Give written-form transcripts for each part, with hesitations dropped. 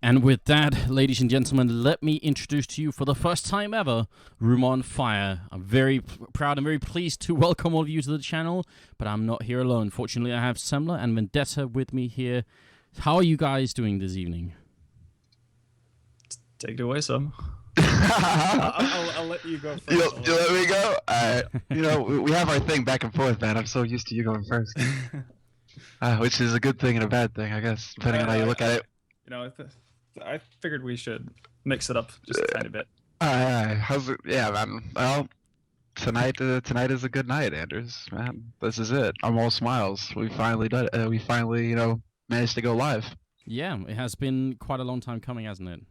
And with that, ladies and gentlemen, let me introduce to you for the first time ever, Room on Fire. I'm very proud and very pleased to welcome all of you to the channel, but I'm not here alone. Fortunately, I have Semler and Vendetta with me here. How are you guys doing this evening? Take it away, Sam. I'll let you go first. You let me go? Alright. You know, we have our thing back and forth, man. I'm so used to you going first. Which is a good thing and a bad thing, I guess, depending on how you look at it. You know, I figured we should mix it up just a tiny bit. How's it? Yeah, man. Well, tonight is a good night, Anders. Man, this is it. I'm all smiles. We finally done it. We finally, managed to go live. Yeah, it has been quite a long time coming, hasn't it?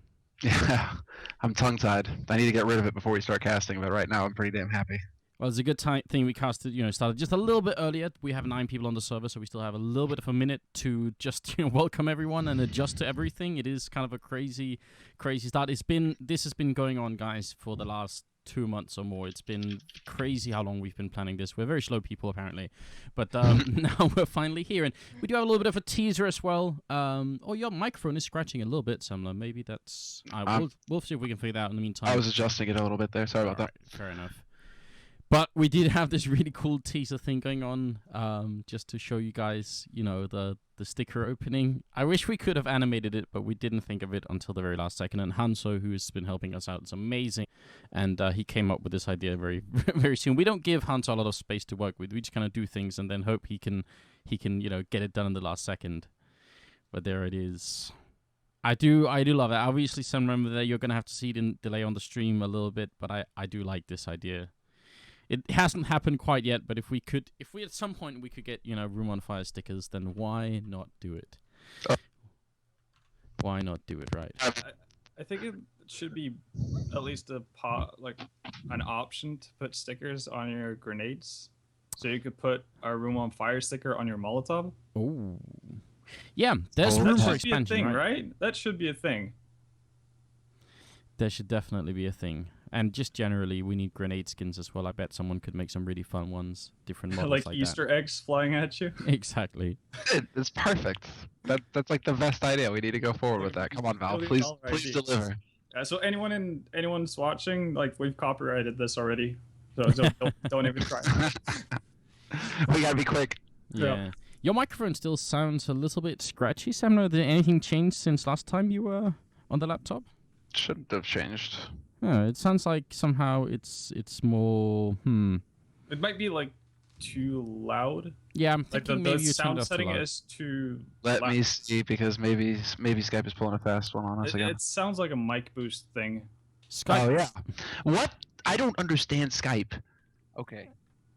Yeah, I'm tongue-tied. I need to get rid of it before we start casting, but right now I'm pretty damn happy. Well, it's a good thing we casted, started just a little bit earlier. We have 9 people on the server, so we still have a little bit of a minute to just welcome everyone and adjust to everything. It is kind of a crazy start. This has been going on, guys, for the last 2 months or more. It's been crazy how long we've been planning this. We're very slow people, apparently, but now we're finally here, and we do have a little bit of a teaser as well. Oh, your microphone is scratching a little bit, Semler. Maybe that's. We'll see if we can figure that out in the meantime. I was adjusting it a little bit there. Sorry about that. Fair enough. But we did have this really cool teaser thing going on, just to show you guys, the sticker opening. I wish we could have animated it, but we didn't think of it until the very last second. And Hanso, who has been helping us out, is amazing, and he came up with this idea very, very soon. We don't give Hanso a lot of space to work with. We just kind of do things and then hope he can, get it done in the last second. But there it is. I do love it. Obviously, some remember that you're gonna have to see it in delay on the stream a little bit, but I do like this idea. It hasn't happened quite yet, but if we at some point we could get, Room on Fire stickers, then why not do it? Why not do it, right? I think it should be at least an option to put stickers on your grenades. So you could put a Room on Fire sticker on your Molotov. Oh. Yeah, there's room for expansion, that should be a thing, right? That should be a thing. There should definitely be a thing. And just generally, we need grenade skins as well. I bet someone could make some really fun ones, different models like Easter that. eggs flying at you. Exactly. It's perfect. That's like the best idea. We need to go forward with that. Come on, Val. Please deliver. So anyone's watching, we've copyrighted this already. So don't even try. We gotta be quick. Yeah. Your microphone still sounds a little bit scratchy, Sam. Did anything change since last time you were on the laptop? Shouldn't have changed. Oh, it sounds like somehow it's more. It might be too loud. Yeah, I'm thinking maybe the you sound turned off setting too loud. is too. Let loud. me see, because maybe Skype is pulling a fast one on us again. It sounds like a mic boost thing. Skype. Oh yeah. What? I don't understand Skype. Okay.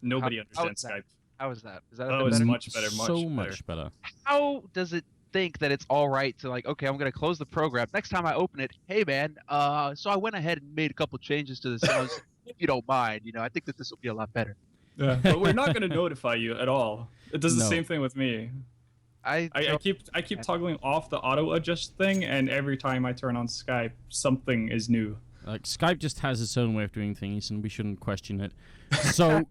Nobody understands Skype. How is that? Is that Oh, it's much better. Much better. How does it think that it's all right to okay, I'm gonna close the program. Next time I open it, hey man, so I went ahead and made a couple changes to the sound. If you don't mind, I think that this will be a lot better. Yeah. But we're not gonna notify you at all. It does the same thing with me. I keep toggling off the auto adjust thing, and every time I turn on Skype, something is new. Skype just has its own way of doing things, and we shouldn't question it. So.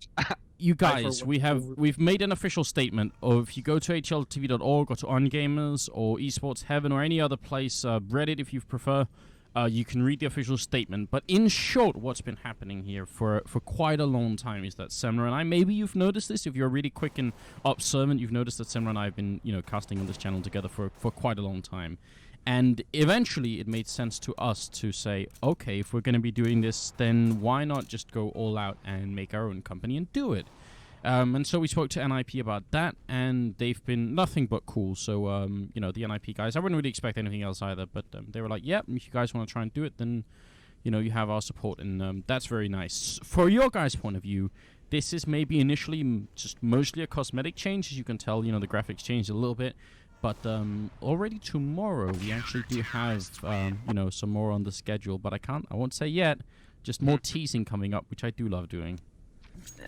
You guys, we've made an official statement of, if you go to hltv.org or to OnGamers or Esports Heaven or any other place, Reddit if you prefer, you can read the official statement. But in short, what's been happening here for quite a long time is that Semler and I, maybe you've noticed this, if you're really quick and observant, you've noticed that Semler and I have been, casting on this channel together for quite a long time. And eventually, it made sense to us to say, okay, if we're going to be doing this, then why not just go all out and make our own company and do it? And so we spoke to NIP about that, and they've been nothing but cool. So, the NIP guys, I wouldn't really expect anything else either, but they were like, yeah, if you guys want to try and do it, then, you have our support, and that's very nice. For your guys' point of view, this is maybe initially just mostly a cosmetic change. As you can tell, the graphics changed a little bit. But already tomorrow we actually do have some more on the schedule, but I won't say yet. Just more teasing coming up, which I do love doing.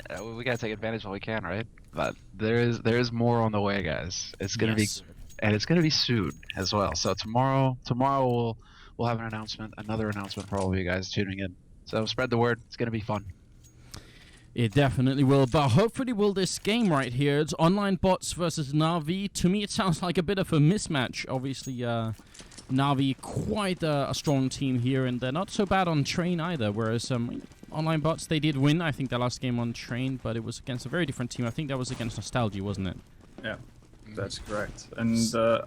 Yeah, we gotta take advantage while we can, right? But there is more on the way, guys. It's gonna be, and it's gonna be soon as well. So tomorrow we'll have another announcement for all of you guys tuning in. So spread the word. It's gonna be fun. It definitely will, but hopefully will this game right here. It's OnlineBOTS versus Navi. To me, it sounds like a bit of a mismatch. Obviously, Navi quite a strong team here, and they're not so bad on train either. Whereas OnlineBOTS, they did win, I think, their last game on train, but it was against a very different team. I think that was against Nostalgia, wasn't it? Yeah, that's correct. And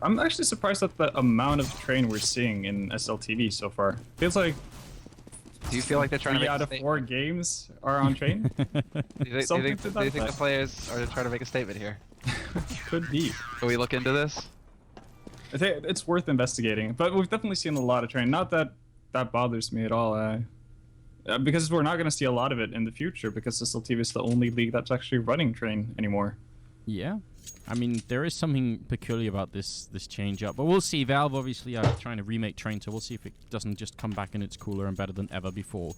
I'm actually surprised at the amount of train we're seeing in SLTV so far. Feels like. Do you feel like they're trying to make out of 4 games are on train? Do you think the players are trying to make a statement here? Could be. Can we look into this? I think it's worth investigating, but we've definitely seen a lot of train. Not that that bothers me at all, because we're not going to see a lot of it in the future, because SLTV is the only league that's actually running train anymore. Yeah. I mean, there is something peculiar about this change up, but we'll see. Valve obviously are trying to remake Train, so we'll see if it doesn't just come back and it's cooler and better than ever before.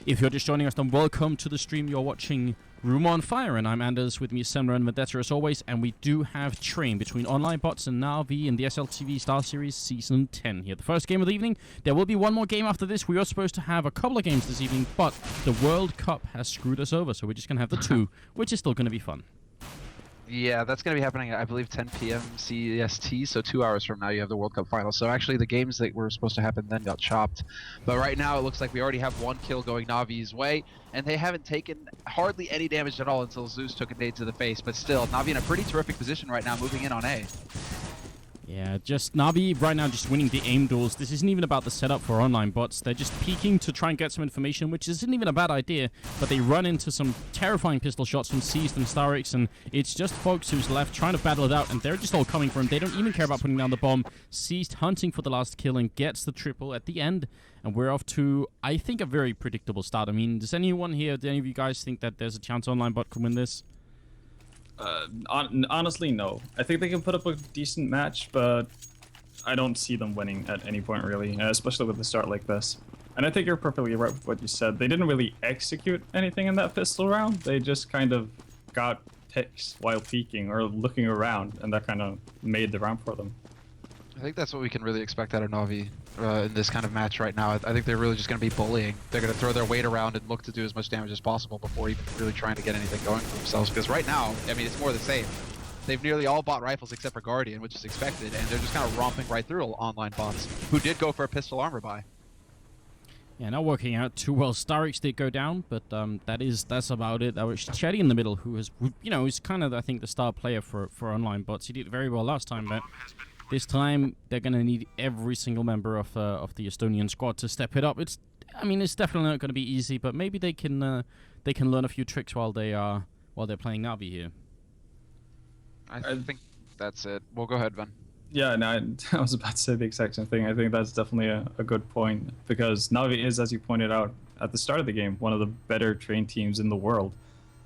If you're just joining us, then welcome to the stream. You're watching Room on Fire, and I'm Anders, with me Semler and Vendetta as always, and we do have Train between OnlineBOTS and Navi in the SLTV StarSeries Season 10 here. The first game of the evening. There will be one more game after this. We are supposed to have a couple of games this evening, but the World Cup has screwed us over, so we're just going to have the 2, which is still going to be fun. Yeah, that's going to be happening, I believe, 10 p.m. CEST, so 2 hours from now you have the World Cup final. So actually the games that were supposed to happen then got chopped. But right now it looks like we already have 1 kill going Navi's way, and they haven't taken hardly any damage at all until Zeus took a nade to the face. But still, Navi in a pretty terrific position right now, moving in on A. Yeah, just Navi right now just winning the aim duels. This isn't even about the setup for OnlineBOTS. They're just peeking to try and get some information, which isn't even a bad idea, but they run into some terrifying pistol shots from Seized and StarX, and it's just Folks who's left trying to battle it out, and they're just all coming for him. They don't even care about putting down the bomb. Seized hunting for the last kill and gets the triple at the end, and we're off to, I think, a very predictable start. I mean, does anyone here, do any of you guys think that there's a chance OnlineBOT can win this? Honestly, no. I think they can put up a decent match, but I don't see them winning at any point, really, especially with a start like this. And I think you're perfectly right with what you said. They didn't really execute anything in that pistol round. They just kind of got picks while peeking or looking around, and that kind of made the round for them. I think that's what we can really expect out of Navi in this kind of match right now. I think they're really just going to be bullying. They're going to throw their weight around and look to do as much damage as possible before even really trying to get anything going for themselves. Because right now, I mean, it's more the same. They've nearly all bought rifles except for Guardian, which is expected, and they're just kind of romping right through OnlineBOTS, who did go for a pistol armor buy. Yeah, not working out too well. StarX did go down, but that's about it. That was Chetty in the middle, who is, is kind of, I think, the star player for OnlineBOTS. He did very well last time, but this time they're gonna need every single member of the Estonian squad to step it up. It's definitely not gonna be easy, but maybe they can learn a few tricks while they're playing Navi here. I think that's it. Well, go ahead, Ben. Yeah, no, I was about to say the exact same thing. I think that's definitely a good point, because Navi is, as you pointed out at the start of the game, one of the better trained teams in the world.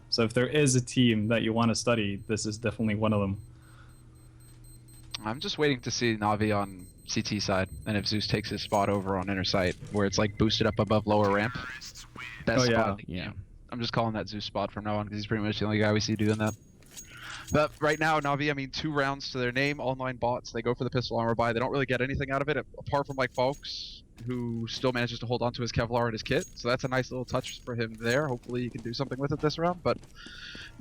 So if there is a team that you want to study, this is definitely one of them. I'm just waiting to see Navi on CT side, and if Zeus takes his spot over on inner sight, where it's like boosted up above lower ramp. Best spot. Yeah. I'm just calling that Zeus spot from now on, because he's pretty much the only guy we see doing that. But right now, Navi, I mean, 2 rounds to their name, OnlineBOTS. They go for the pistol armor buy. They don't really get anything out of it, apart from like Folks, who still manages to hold on to his Kevlar and his kit. So that's a nice little touch for him there. Hopefully he can do something with it this round. But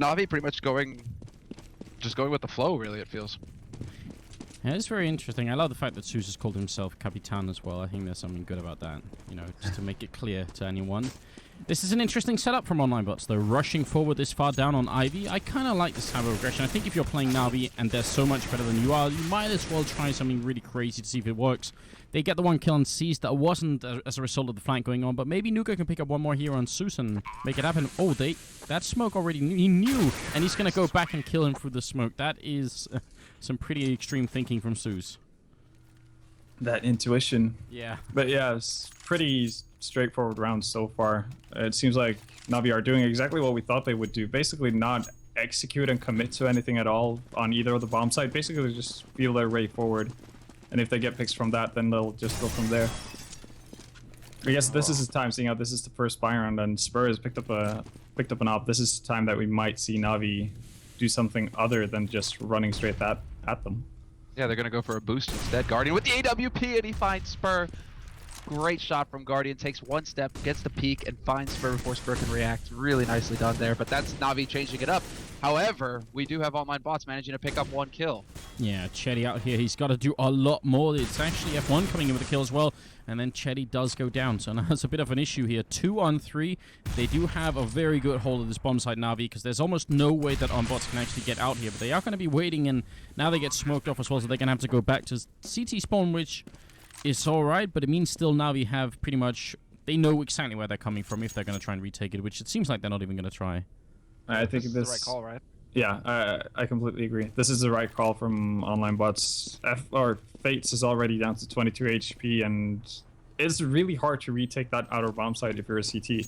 Navi pretty much going with the flow, really, it feels. Yeah, it's very interesting. I love the fact that Zeus has called himself Capitan as well. I think there's something good about that, just to make it clear to anyone. This is an interesting setup from OnlineBOTS. They're rushing forward this far down on Ivy. I kind of like this type of aggression. I think if you're playing Navi and they're so much better than you are, you might as well try something really crazy to see if it works. They get the 1 kill on Seized. That wasn't as a result of the flank going on, but maybe Nuka can pick up 1 more here on Zeus and make it happen. Oh, that smoke already, he knew, and he's going to go back and kill him through the smoke. That is some pretty extreme thinking from Zeus. That intuition. Yeah. But yeah, it's pretty straightforward round so far. It seems like Navi are doing exactly what we thought they would do. Basically not execute and commit to anything at all on either of the bomb site. Basically just feel their way forward. And if they get picks from that, then they'll just go from there. I guess this is his time, seeing how this is the first buy round and Spurs picked up an op. This is the time that we might see Navi do something other than just running straight at them. Yeah, they're going to go for a boost instead. Guardian with the AWP, and he finds Spur. Great shot from Guardian. Takes one step, gets the peek, and finds Spur before Spur can react. Really nicely done there. But that's Navi changing it up. However, we do have OnlineBOTS managing to pick up one kill. Yeah, Chetty out here. He's got to do a lot more. It's actually F1 coming in with a kill as well. And then Chetty does go down. So now it's a bit of an issue here. 2 on 3. They do have a very good hold of this bomb site, Navi, because there's almost no way that OnBots can actually get out here. But they are going to be waiting, and now they get smoked off as well. So they're going to have to go back to CT spawn, which is all right. But it means still Navi have pretty much... They know exactly where they're coming from if they're going to try and retake it, which it seems like they're not even going to try. I think this is the right call, right? Yeah, I completely agree. This is the right call from OnlineBOTS. Fates is already down to 22 HP, and it's really hard to retake that outer bomb site if you're a CT,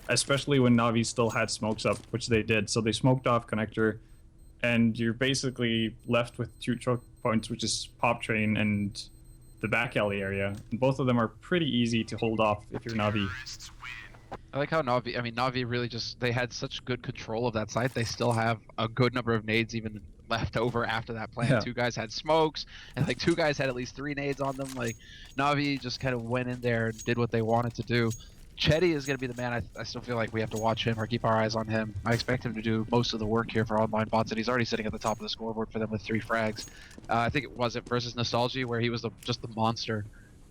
especially when Navi still had smokes up, which they did. So they smoked off connector, and you're basically left with 2 choke points, which is Pop Train and the back alley area. And both of them are pretty easy to hold off if you're Navi. I like how Navi really just, they had such good control of that site. They still have a good number of nades even left over after that plan. Yeah. 2 guys had smokes, and like 2 guys had at least 3 nades on them. Like, Navi just kind of went in there and did what they wanted to do. Chetty is going to be the man. I still feel like we have to watch him or keep our eyes on him. I expect him to do most of the work here for OnlineBOTS, and he's already sitting at the top of the scoreboard for them with 3 frags. I think it was versus Nostalgia where he was just the monster.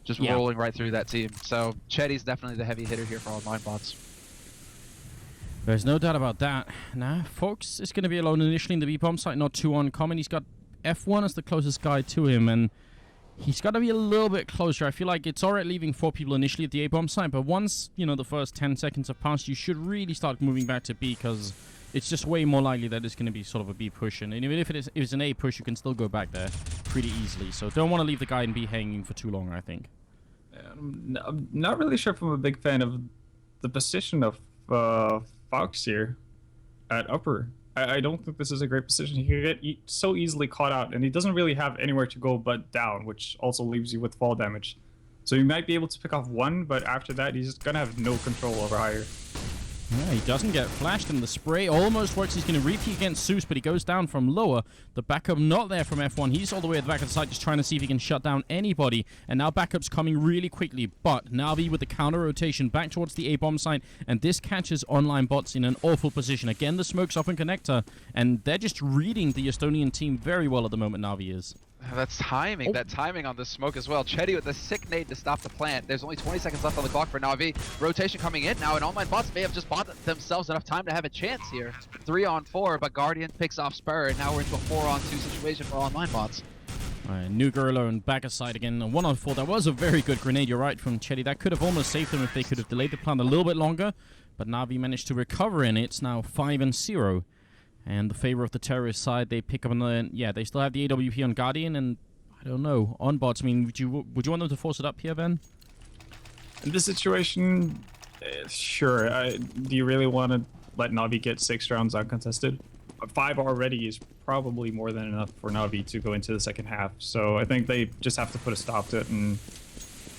Just rolling right through that team. So Chetty's definitely the heavy hitter here for OnlineBOTS. There's no doubt about that. Nah, Fox is going to be alone initially in the B-bomb site, not too uncommon. He's got F1 as the closest guy to him, and he's got to be a little bit closer. I feel like it's alright leaving 4 people initially at the A-bomb site, but once, you know, the first 10 seconds have passed, you should really start moving back to B, because it's just way more likely that it's going to be sort of a B push. And even if it's an A push, you can still go back there pretty easily. So don't want to leave the guy in B hanging for too long, I think. I'm not really sure if I'm a big fan of the position of Fox here at upper. I don't think this is a great position. He can get so easily caught out, and he doesn't really have anywhere to go but down, which also leaves you with fall damage. So you might be able to pick off 1, but after that, he's just gonna have no control over higher. Yeah, he doesn't get flashed, and the spray almost works. He's going to repeat against Zeus, but he goes down from lower. The backup not there from F1. He's all the way at the back of the site just trying to see if he can shut down anybody. And now backup's coming really quickly, but Navi with the counter rotation back towards the A-bomb site, and this catches OnlineBOTS in an awful position. Again, the smoke's off in connector, and they're just reading the Estonian team very well at the moment, Navi is. That's timing. That timing on the smoke as well. Chetty with a sick nade to stop the plant. There's only 20 seconds left on the clock for Navi. Rotation coming in now, and OnlineBOTS may have just bought themselves enough time to have a chance here. 3 on 4, but Guardian picks off Spur, and now we're into a 4 on 2 situation for OnlineBOTS. Alright, Nuger alone, back aside again. 1 on 4. That was a very good grenade, you're right, from Chetty. That could have almost saved them if they could have delayed the plant a little bit longer, but Navi managed to recover, and it's now 5-0. And the favor of the terrorist side, they pick up another... Yeah, they still have the AWP on Guardian, and I don't know. OnBots, I mean, would you want them to force it up here, Ben? In this situation, sure. Do you really want to let Navi get 6 rounds uncontested? 5 already is probably more than enough for Navi to go into the second half. So I think they just have to put a stop to it and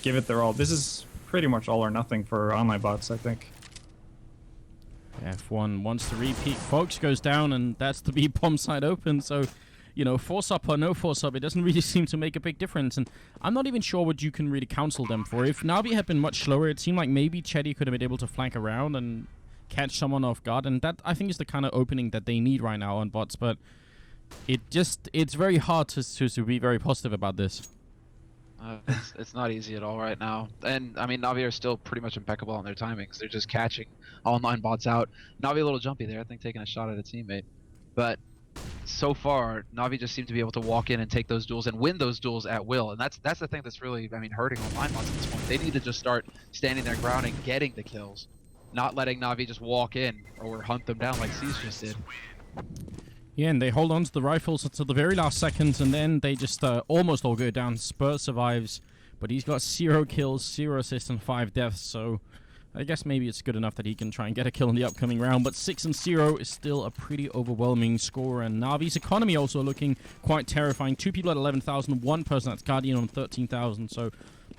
give it their all. This is pretty much all or nothing for OnlineBOTS, I think. F1 wants to repeat. Fox goes down, and that's the B-bomb side open. So, you know, force up or no force up, it doesn't really seem to make a big difference. And I'm not even sure what you can really counsel them for. If Navi had been much slower, it seemed like maybe Chetty could have been able to flank around and catch someone off guard. And that, I think, is the kind of opening that they need right now on bots. But it's very hard to be very positive about this. It's not easy at all right now. And, I mean, Navi are still pretty much impeccable on their timings. They're just catching OnlineBOTS out. Navi a little jumpy there, I think, taking a shot at a teammate. But so far, Navi just seem to be able to walk in and take those duels and win those duels at will. And that's the thing that's really, I mean, hurting OnlineBOTS at this point. They need to just start standing their ground and getting the kills. Not letting Navi just walk in or hunt them down like C's just did. Yeah, and they hold on to the rifles until the very last seconds, and then they just almost all go down. Spur survives, but he's got 0 kills, 0 assists, and 5 deaths, so I guess maybe it's good enough that he can try and get a kill in the upcoming round, but 6-0 is still a pretty overwhelming score, and Navi's economy also looking quite terrifying. 2 people at 11,000, 1 person that's Guardian on 13,000, so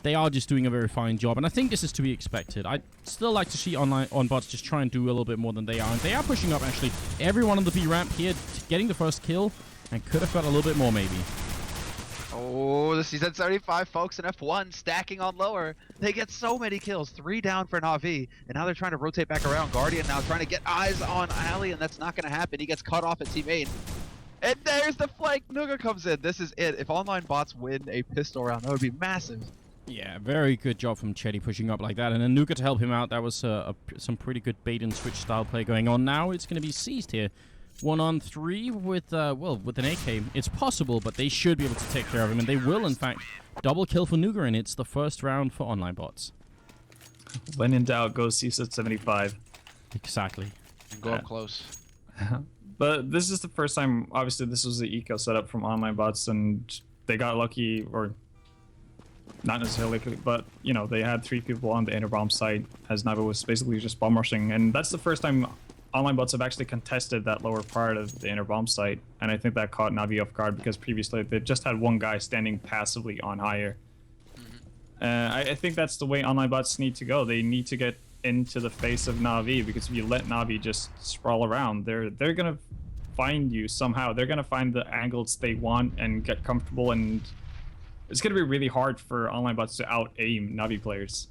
they are just doing a very fine job, and I think this is to be expected. I'd still like to see OnlineBOTS just try and do a little bit more than they are, and they are pushing up, actually. Everyone on the B ramp here getting the first kill, and could have got a little bit more, maybe. Oh, the season 75 folks in F1 stacking on lower. They get so many kills. 3 down for Navi, and now they're trying to rotate back around. Guardian now trying to get eyes on Ali, and that's not going to happen. He gets cut off at teammate. And there's the flank. Nuga comes in. This is it. If OnlineBOTS win a pistol round, that would be massive. Yeah, very good job from Chetty pushing up like that. And then Nuga to help him out. That was some pretty good bait and switch style play going on. Now it's going to be seized here. 1-on-3 with, with an AK. It's possible, but they should be able to take care of him. And they will, in fact, double kill for Nuga. And it's the first round for OnlineBOTS. When in doubt, go CSAT 75. Exactly. And go up close. But this is the first time, obviously, this was the eco setup from OnlineBOTS, and they got lucky, or not necessarily, but, you know, they had 3 people on the inner bomb site, as Navi was basically just bomb rushing, and that's the first time OnlineBOTS have actually contested that lower part of the inner bomb site, and I think that caught Navi off guard, because previously they just had one guy standing passively on higher. I think that's the way OnlineBOTS need to go. They need to get into the face of Navi, because if you let Navi just sprawl around, they're gonna find you somehow. They're gonna find the angles they want and get comfortable, and it's gonna be really hard for OnlineBOTS to out-aim Navi players.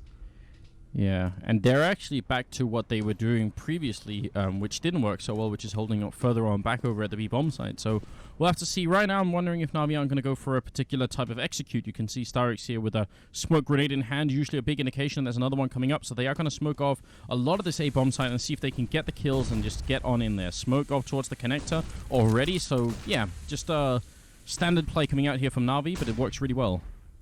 Yeah, and they're actually back to what they were doing previously, which didn't work so well, which is holding up further on back over at the B-bomb site. So we'll have to see. Right now, I'm wondering if Navi aren't going to go for a particular type of execute. You can see StarX here with a smoke grenade in hand, usually a big indication there's another one coming up. So they are going to smoke off a lot of this A-bomb site and see if they can get the kills and just get on in there. Smoke off towards the connector already. So, yeah, just a standard play coming out here from Navi, but it works really well.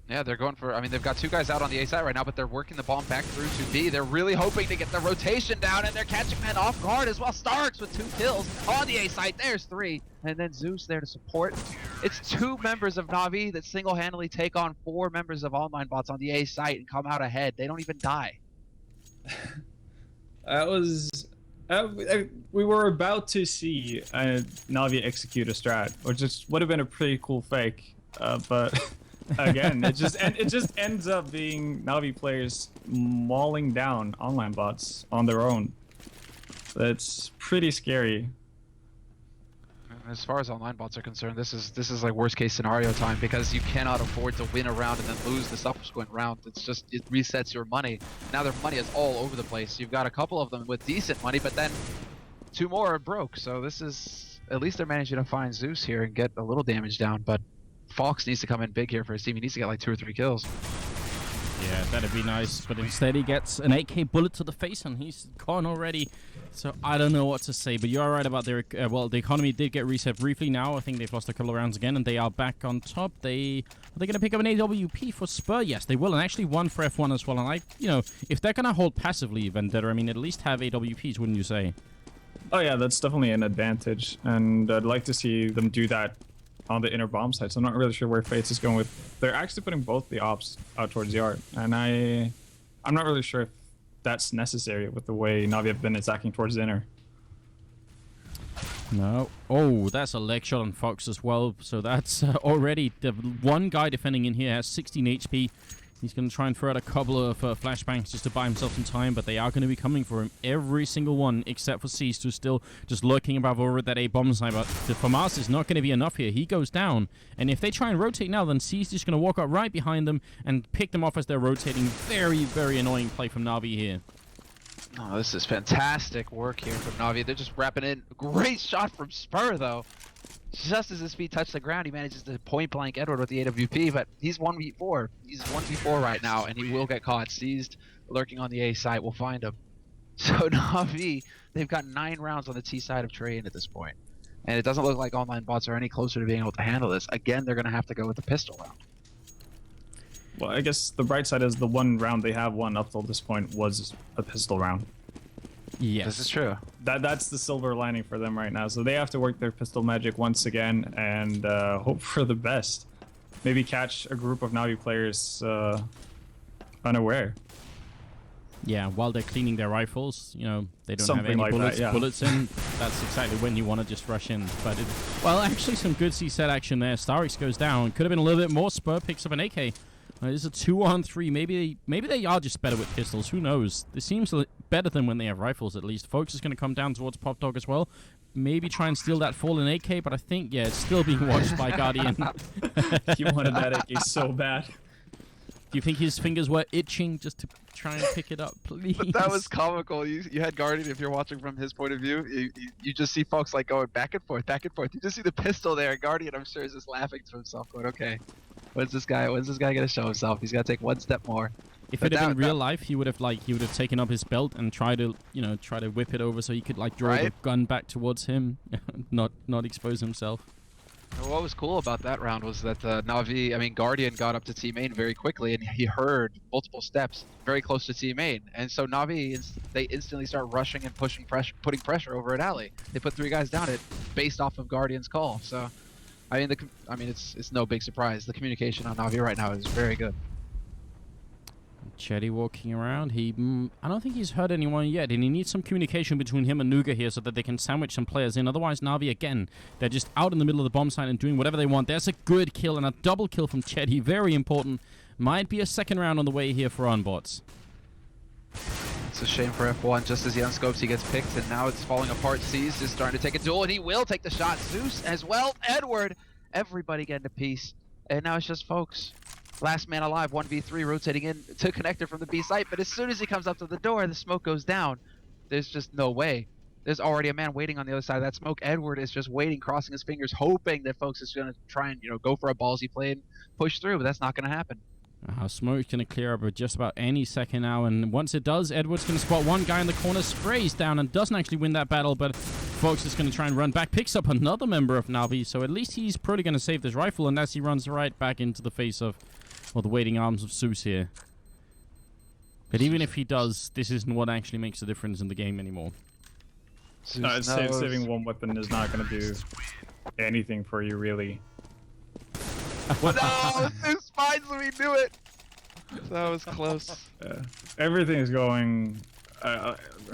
Yeah, they're going for, I mean, they've got 2 guys out on the A side right now, but they're working the bomb back through to B. They're really hoping to get the rotation down, and they're catching men off guard as well. Starks with 2 kills on the A side. There's 3. And then Zeus there to support. It's 2 members of Navi that single-handedly take on 4 members of OnlineBOTS on the A site and come out ahead. They don't even die. That was... we were about to see Navi execute a strat, which just would have been a pretty cool fake, but... Again, it just ends up being Navi players mauling down OnlineBOTS on their own. That's pretty scary. As far as OnlineBOTS are concerned, this is like worst case scenario time, because you cannot afford to win a round and then lose the subsequent round. It resets your money. Now their money is all over the place. You've got a couple of them with decent money, but then 2 more are broke. So this is, at least they're managing to find Zeus here and get a little damage down, but Fox needs to come in big here for his team. He needs to get like 2 or 3 kills. Yeah, that'd be nice, but instead he gets an AK bullet to the face and he's gone already. So I don't know what to say, but you're right about their... well, the economy did get reset briefly now. I think they've lost a couple of rounds again, and they are back on top. Are they going to pick up an AWP for Spur? Yes, they will, and actually one for F1 as well. And if they're going to hold passively Vendetta, I mean, at least have AWPs, wouldn't you say? Oh yeah, that's definitely an advantage, and I'd like to see them do that on the inner bomb site. So I'm not really sure where Fates is going with. They're actually putting both the ops out towards Yard, and I'm not really sure if that's necessary with the way Navi have been attacking towards the inner. No. Oh, that's a leg shot on Fox as well. So that's already the one guy defending in here has 16 HP. He's going to try and throw out a couple of flashbangs just to buy himself some time, but they are going to be coming for him. Every single one, except for Cease, who's still just lurking above over at that A-bomb side. But the FAMAS is not going to be enough here. He goes down, and if they try and rotate now, then Cease is going to walk up right behind them and pick them off as they're rotating. Very, very annoying play from Navi here. Oh, this is fantastic work here from Navi. They're just wrapping in. Great shot from Spur, though. Just as his feet touch the ground, he manages to point-blank Edward with the AWP, but he's 1v4. He's 1v4 right now, and he will get caught. Seized, lurking on the A side. We'll find him. So Navi, they've got 9 rounds on the T side of Train at this point. And it doesn't look like OnlineBOTS are any closer to being able to handle this. Again, they're going to have to go with the pistol round. Well, I guess the bright side is the one round they have won up till this point was a pistol round. Yes. This is true. That's the silver lining for them right now. So they have to work their pistol magic once again and hope for the best. Maybe catch a group of Navi players unaware. Yeah, while they're cleaning their rifles, they don't Something have any like bullets, that, yeah. bullets in. That's exactly when you want to just rush in. But well, actually, some good C-set action there. StarX goes down. Could have been a little bit more. Spur picks up an AK. It's a 2-on-3. Maybe they are just better with pistols. Who knows? This seems better than when they have rifles, at least. Folks is going to come down towards Pop Dog as well. Maybe try and steal that fallen AK, but I think, yeah, it's still being watched by Guardian. He wanted that AK so bad. Do you think his fingers were itching just to try and pick it up, please? But that was comical. You had Guardian, if you're watching from his point of view, you just see folks like going back and forth, back and forth. You just see the pistol there. Guardian, I'm sure, is just laughing to himself, going, okay, when's this guy gonna show himself? He's gotta take one step more. If it had been real life, he would have taken up his belt and try to whip it over so he could like draw the gun back towards him, not expose himself. And what was cool about that round was that Guardian got up to T main very quickly, and he heard multiple steps very close to T main, and so Navi they instantly start rushing and putting pressure over at Alley. They put 3 guys down it based off of Guardian's call. So, it's no big surprise. The communication on Navi right now is very good. Chetty walking around. I don't think he's hurt anyone yet, and he needs some communication between him and Nuga here so that they can sandwich some players in. Otherwise, Navi, again, they're just out in the middle of the bomb site and doing whatever they want. There's a good kill and a double kill from Chetty. Very important. Might be a second round on the way here for OnlineBOTS. It's a shame for F1. Just as he unscopes, he gets picked, and now it's falling apart. C's is starting to take a duel, and he will take the shot. Zeus as well. Edward. Everybody getting a piece. And now it's just folks. Last man alive, 1v3, rotating in to connector from the B site, but as soon as he comes up to the door, the smoke goes down. There's just no way. There's already a man waiting on the other side of that smoke. Edward is just waiting, crossing his fingers, hoping that folks is going to try and, go for a ballsy play and push through, but that's not going to happen. Smoke's going to clear up at just about any second now, and once it does, Edward's going to spot one guy in the corner, sprays down, and doesn't actually win that battle, but Fox is going to try and run back, picks up another member of Navi, so at least he's probably going to save this rifle, unless he runs right back into the face of, the waiting arms of Zeus here. But even if he does, this isn't what actually makes a difference in the game anymore. Saving one weapon is not going to do anything for you, really. No, Zeus finally knew it. That was close. Everything is going.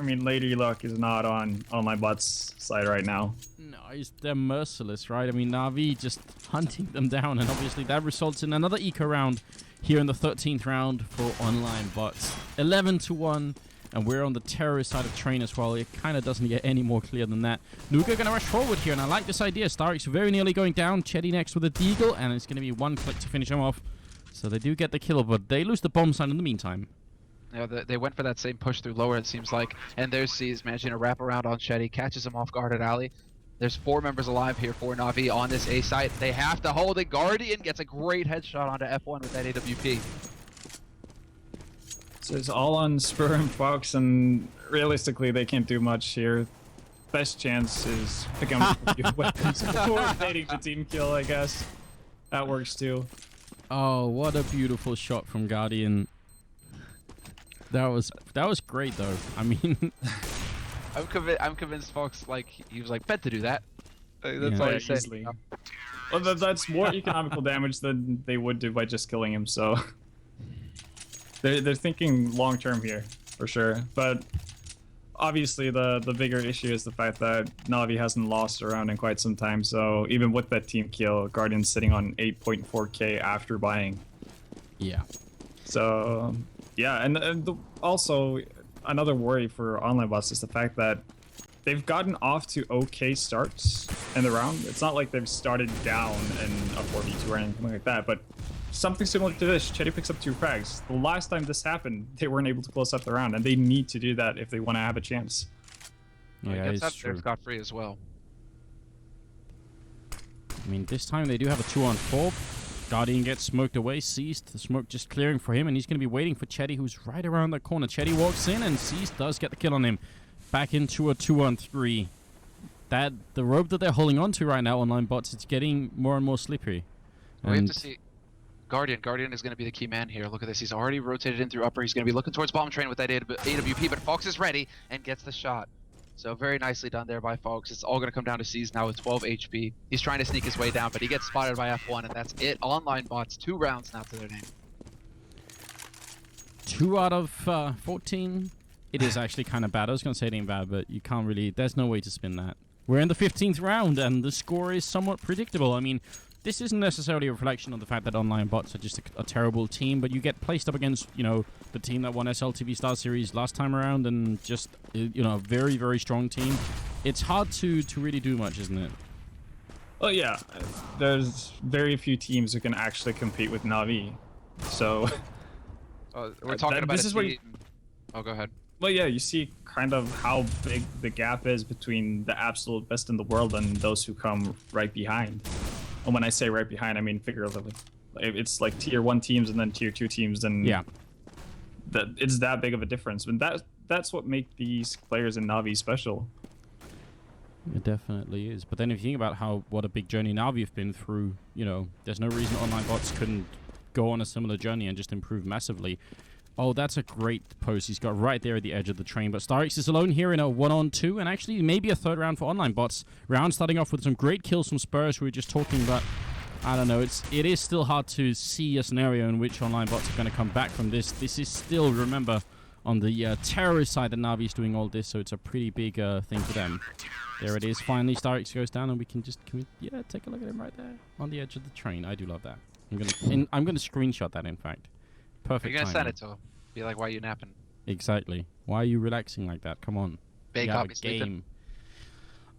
Lady Luck is not on OnlineBOTS side right now. No, they're merciless, right? Navi just hunting them down, and obviously that results in another eco round here in the 13th round for OnlineBOTS. 11-1, and we're on the terrorist side of train as well. It kind of doesn't get any more clear than that. Nuga gonna rush forward here, and I like this idea. Starix very nearly going down. Chetty next with a deagle, and it's gonna be one click to finish him off. So they do get the kill, but they lose the bomb site in the meantime. Yeah, they went for that same push through lower, it seems like. And there's C's managing to wrap around on Chetty, catches him off guard at Alley. There's 4 members alive here for Navi on this A site. They have to hold it. Guardian gets a great headshot onto F1 with that AWP. So it's all on Spur and Fox, and realistically, they can't do much here. Best chance is picking up weapons before fading the team kill, I guess. That works too. Oh, what a beautiful shot from Guardian. That was great, though. I'm convinced Fox, he was meant to do that. That's all he's saying. Well, that's more economical damage than they would do by just killing him. So they're thinking long term here for sure. But obviously, the bigger issue is the fact that Navi hasn't lost a round in quite some time. So even with that team kill, Guardian's sitting on 8.4k after buying. Yeah. So. Yeah, and also another worry for OnlineBOTS is the fact that they've gotten off to okay starts in the round. It's not like they've started down in a 4v2 or anything like that, but something similar to this. Chetty picks up 2 frags. The last time this happened, they weren't able to close up the round, and they need to do that if they want to have a chance. Yeah, it's true. Scot-free as well. This time they do have a 2-on-4. Guardian gets smoked away, Seized. The smoke just clearing for him, and he's going to be waiting for Chetty, who's right around the corner. Chetty walks in, and Seized does get the kill on him. Back into a 2-on-3. The rope that they're holding on to right now, OnlineBOTS, it's getting more and more slippery. We have to see. Guardian is going to be the key man here. Look at this. He's already rotated in through upper. He's going to be looking towards bomb train with that AWP, but Fox is ready and gets the shot. So very nicely done there by Fox. It's all going to come down to C's now with 12 HP. He's trying to sneak his way down, but he gets spotted by F1, and that's it. OnlineBOTS, 2 rounds now to their name. 2 out of 14. It is actually kind of bad. I was going to say it ain't bad, but you can't really... There's no way to spin that. We're in the 15th round, and the score is somewhat predictable. this isn't necessarily a reflection of the fact that OnlineBOTS are just a terrible team, but you get placed up against, you know, the team that won SLTV Star Series last time around, and just, you know, a very, very strong team. It's hard to really do much, isn't it? Well, yeah, there's very few teams who can actually compete with Navi. So we're talking about this is where oh, go ahead. Well, yeah, you see kind of how big the gap is between the absolute best in the world and those who come right behind. And when I say right behind, I mean figuratively. It's like tier 1 teams and then tier 2 teams, and yeah, it's that big of a difference. And that's what makes these players in Navi special. It definitely is. But then if you think about what a big journey Navi have been through, you know, there's no reason OnlineBOTS couldn't go on a similar journey and just improve massively. Oh, that's a great post he's got right there at the edge of the train. But StarX is alone here in a 1-on-2, and actually maybe a third round for OnlineBOTS. Round starting off with some great kills from Spurs, who we were just talking about. I don't know, it is still hard to see a scenario in which OnlineBOTS are going to come back from this. This is still, remember, on the terrorist side that Navi's doing all this, so it's a pretty big thing for them. There it is. Finally, StarX goes down, and we can yeah, take a look at him right there on the edge of the train. I do love that. I'm gonna screenshot that, in fact. Perfect. You're gonna send it to him. Be like, why are you napping? Exactly. Why are you relaxing like that? Come on. Big have a sleeping. game.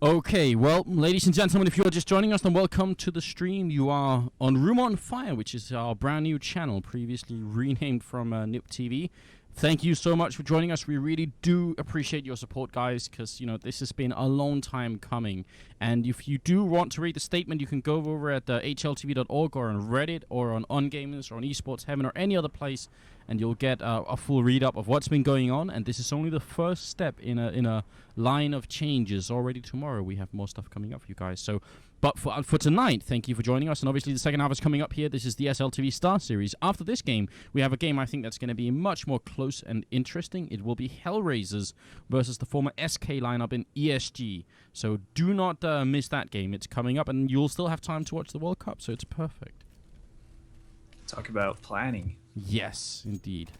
Okay, well, ladies and gentlemen, if you're just joining us, then welcome to the stream. You are on Room on Fire, which is our brand new channel, previously renamed from NIP TV. Thank you so much for joining us. We really do appreciate your support, guys, because, you know, this has been a long time coming. And if you do want to read the statement, you can go over at hltv.org or on Reddit or on OnGamers or on Esports Heaven or any other place, and you'll get a full read-up of what's been going on. And this is only the first step in a line of changes. Already tomorrow we have more stuff coming up for you guys. So, but for tonight, thank you for joining us. And obviously the second half is coming up here. This is the SLTV Star Series. After this game, we have a game I think that's going to be much more close and interesting. It will be Hellraisers versus the former SK lineup in ESG. So do not miss that game. It's coming up, and you'll still have time to watch the World Cup, so it's perfect. Talk about planning. Yes, indeed.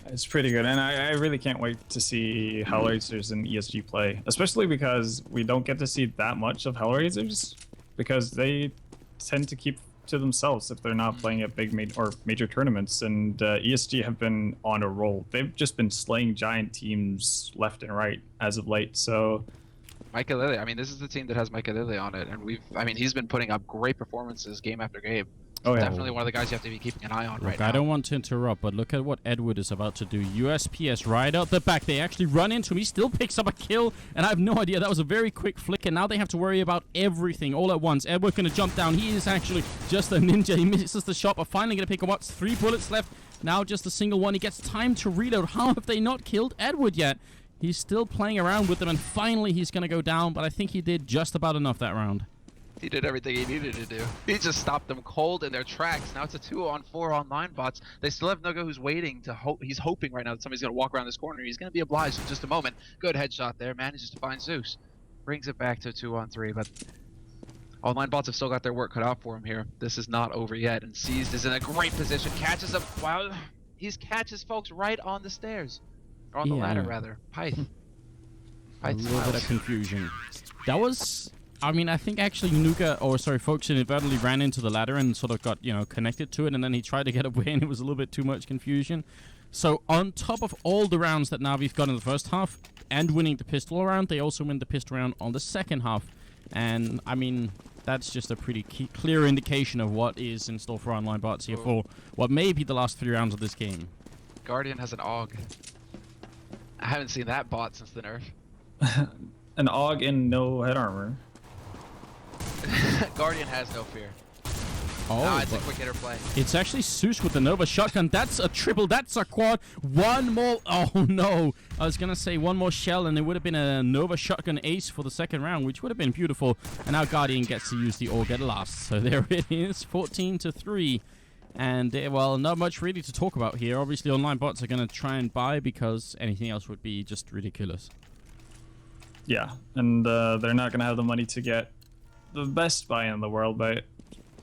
It's pretty good, and I really can't wait to see Hellraisers and ESG play, especially because we don't get to see that much of Hellraisers, because they tend to keep to themselves if they're not playing at big major tournaments, and ESG have been on a roll. They've just been slaying giant teams left and right as of late, so... Micah Lilly, I mean, this is the team that has Micah Lilly on it, and he's been putting up great performances game after game. Oh, yeah. Definitely one of the guys you have to be keeping an eye on right now. I don't want to interrupt, but look at what Edward is about to do. USPS right out the back. They actually run into him. He still picks up a kill, and I have no idea. That was a very quick flick, and now they have to worry about everything all at once. Edward's going to jump down. He is actually just a ninja. He misses the shot, but finally going to pick him up. 3 bullets left. Now just a single one. He gets time to reload. How have they not killed Edward yet? He's still playing around with them, and finally he's going to go down, but I think he did just about enough that round. He did everything he needed to do. He just stopped them cold in their tracks. Now it's a 2-on-4 OnlineBOTS. They still have Nogo, who's waiting to hope. He's hoping right now that somebody's going to walk around this corner. He's going to be obliged in just a moment. Good headshot there. Manages to find Zeus. Brings it back to 2-on-3, but OnlineBOTS have still got their work cut out for him here. This is not over yet, and Seized is in a great position. Catches him. Wow. He catches folks right on the stairs. Or on the ladder, rather. Pyth. A little bit of confusion. That was... I mean, I think actually Folks inadvertently ran into the ladder and sort of got, you know, connected to it, and then he tried to get away, and it was a little bit too much confusion. So on top of all the rounds that Navi's got in the first half, and winning the pistol round, they also win the pistol round on the second half. And, I mean, that's just a pretty clear indication of what is in store for OnlineBOTS here for what may be the last 3 rounds of this game. Guardian has an AUG. I haven't seen that bot since the nerf. An AUG and no head armor. Guardian has no fear. Oh, it's a quick hitter play. It's actually Zeus with the Nova shotgun. That's a triple. That's a quad. One more. Oh, no. I was going to say one more shell, and it would have been a Nova shotgun ace for the second round, which would have been beautiful. And now Guardian gets to use the AUG at last. So there it is, 14-3. And, well, not much really to talk about here. Obviously, OnlineBOTS are going to try and buy because anything else would be just ridiculous. Yeah, and they're not going to have the money to get the best buy in the world, but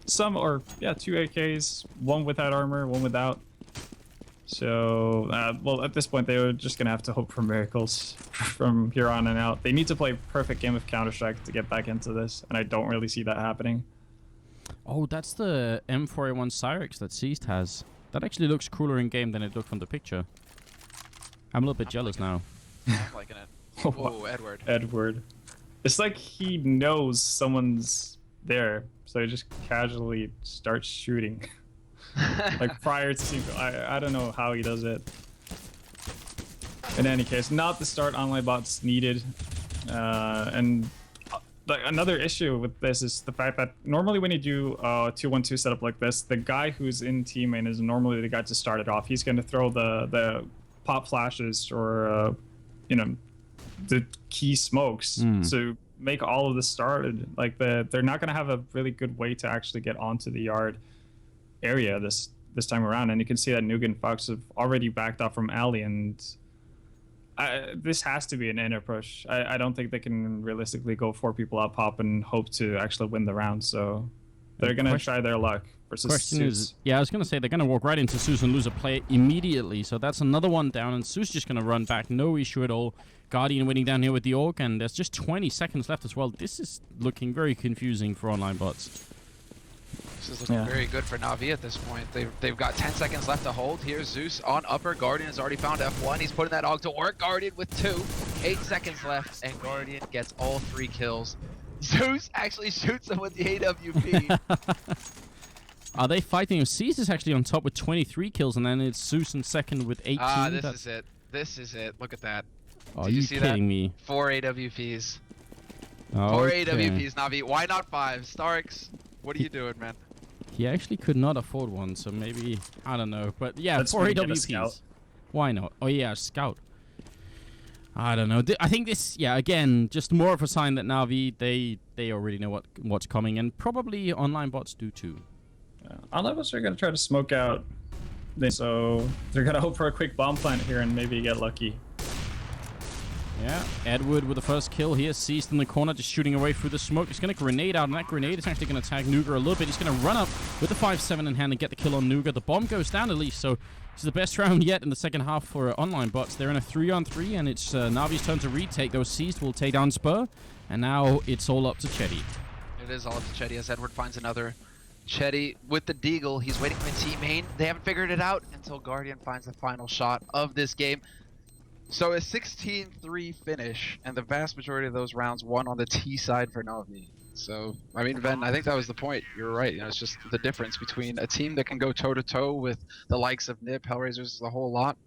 two AKs, one without armor, one without. So, well, at this point, they were just going to have to hope for miracles from here on and out. They need to play a perfect game of Counter-Strike to get back into this, and I don't really see that happening. Oh, that's the M4A1 Cyrex that Seized has. That actually looks cooler in game than it looked from the picture. I'm a little bit jealous now. I'm liking it. Oh, Edward. Edward. It's like he knows someone's there, so he just casually starts shooting. Like prior to seeing, I don't know how he does it. In any case, not the start OnlineBOTS needed. And like another issue with this is the fact that normally when you do a 2-1-2 setup like this, the guy who's in team main is normally the guy to start it off. He's going to throw the pop flashes or you know, the key smokes to make all of this started. Like they're not going to have a really good way to actually get onto the yard area this time around. And you can see that Nuke and Fox have already backed off from alley, and this has to be an inner push. I don't think they can realistically go 4 people up pop and hope to actually win the round. So they're going to try their luck versus Question Zeus. is, yeah, I was going to say they're going to walk right into Zeus and lose a play immediately. So that's another one down, and Zeus just going to run back. No issue at all. Guardian winning down here with the Orc, and there's just 20 seconds left as well. This is looking very confusing for OnlineBOTS. This is looking very good for Navi at this point. They've got 10 seconds left to hold. Here's Zeus on upper. Guardian has already found F1. He's putting that AUG to work. Guardian with 2. 8 seconds left, and Guardian gets all 3 kills. Zeus actually shoots him with the AWP. Are they fighting? Seized is actually on top with 23 kills, and then it's Zeus in second with 18. This is it. This is it. Look at that. Are you kidding me? 4 AWPs. Okay. 4 AWPs, Navi. Why not 5? Starks, what are you doing, man? He actually could not afford one, so maybe, I don't know. But yeah, Let's 4 make it a AWPs. scout. Why not? Oh yeah, scout. I don't know. I think this, yeah, again, just more of a sign that Navi, they already know what's coming, and probably OnlineBOTS do too. OnlineBOTS are going to try to smoke out, so they're going to hope for a quick bomb plant here and maybe get lucky. Yeah, Edward with the first kill here, Seized in the corner, just shooting away through the smoke. He's going to grenade out, and that grenade is actually going to tag Nuga a little bit. He's going to run up with the 5-7 in hand and get the kill on Nuga. The bomb goes down at least, so this is the best round yet in the second half for OnlineBOTS. They're in a 3-on-3, and it's Navi's turn to retake. Those Seized will take down Spur, and now it's all up to Chetty. It is all up to Chetty as Edward finds another. Chetty with the Deagle. He's waiting for a team main. They haven't figured it out until Guardian finds the final shot of this game. So a 16-3 finish, and the vast majority of those rounds won on the T side for Navi. So, I mean, Ben, I think that was the point. You're right. You know, it's just the difference between a team that can go toe-to-toe with the likes of Nip, Hellraisers, the whole lot,